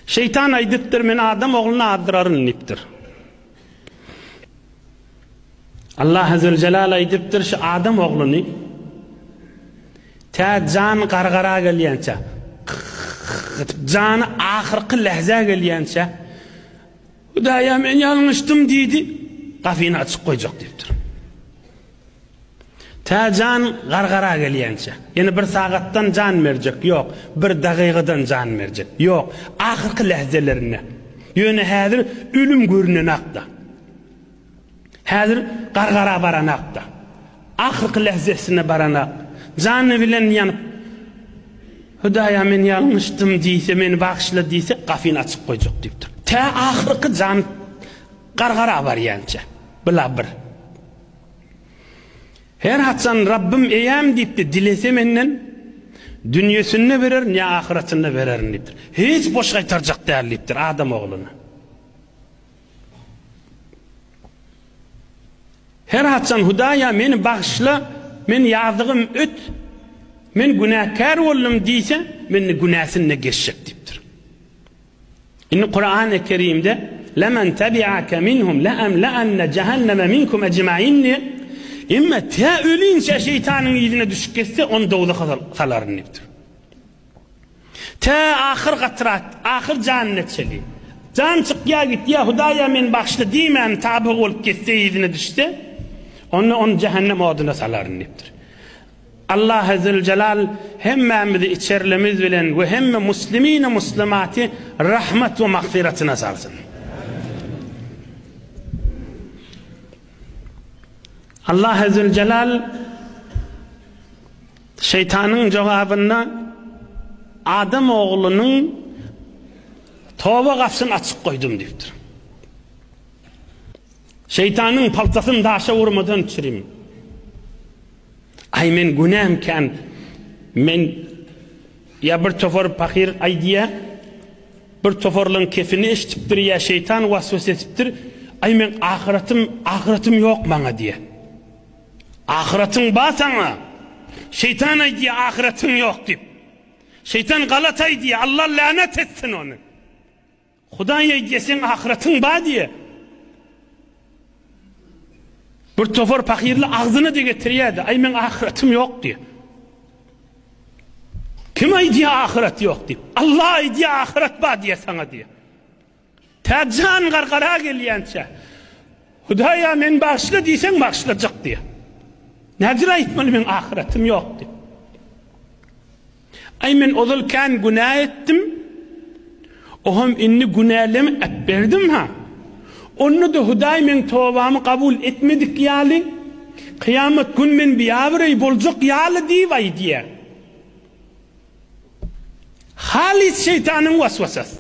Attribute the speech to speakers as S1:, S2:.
S1: Şeytan aydıttır men adam oğluna addırarın niptir. Allah Azze ve Celal aydıptır şu adam oğlunu ta can qarqara gelyençe canı ahırkı lehze gelyençe Hudaya men yanlıştım deydi kafini açık koyacak deyiptir. Ta can qarqara gelyençe yani bir saattan can verecek yok, bir dakikadan can verecek yok, ahırkı lehzelerine yönü hazır ölüm görünen akta hazır qarqara baranakta ahırkı lehzesine baranak canı bilen yanıp Hudaya men yanlıştım deyse meni bağışla deyse kafini açık koyacak deyiptir. Ta ahırkı can qarqara var yança bila bir her hatsan Rabbim eyem deyipti dilese menden dünyasını verir ne ahiretini verir deyiptir. Hiç boş qaytaracak deyiptir adam oğlunu. Her hatsan Hudaya meni bağışla men yazdığım öt men günahkar oldum deyse meni günahsını geçecek deyiptir. İnni Kur'an-ı Kerim'de lemen tabi'ake minhum le'emle'enne cehenneme minkum ecma'in İmme ta ölünce şeytanın yüzüne düşüp geçse onu doğuda kaların deyiptir. Ta ahir katrat, ahir cennet çeli. Can çıkıya gitti ya Hudaya men bağışla deymen tabi olup geçse yüzüne düşse onu cehennem oduna saların deyiptir. Allah Azze ve Celal hemmemizi içerlemiz bilen ve hemme muslimine muslimati rahmet ve mağfiretine salsın. Allah Azze ve Celal şeytanın cevabına Adam oğlunun tövbe kapısını açık koydum deyiptir. Şeytanın paltasını daşa vurmadan çürüyüm. Ay men günahımken men ya bir tofor fakir ay diye bir toforlun kefini içtiptir ya şeytan vasvas etiptir. Ay men ahiretim yok bana diye. Ahiretin var sana. Şeytan ay diye ahiretin yok deyip. Şeytan galat ay diye Allah lanet etsin onu. Hudaya diye sen ahiretin var diye. Bir tofor fakirli ağzını da getiriyordu. Ay men ahiretim yok diye. Kim ay diye ahiret yok diye. Allah ay diye ahiret var diye sana diye. Ta can qarqara gelyençe. Hudaya men bağışla deysen bağışlayacak diye. Nedir aytmalı men ahiretim yok diye. Ay men ozulken günah ettim. Ohum inni günahlarımı etberdim ha. Onu da Huday men tövbamı kabul etmedik yali. Kıyamet gün men biyavrey bolcuk yali divay diye. Halis şeytanın vasvasası.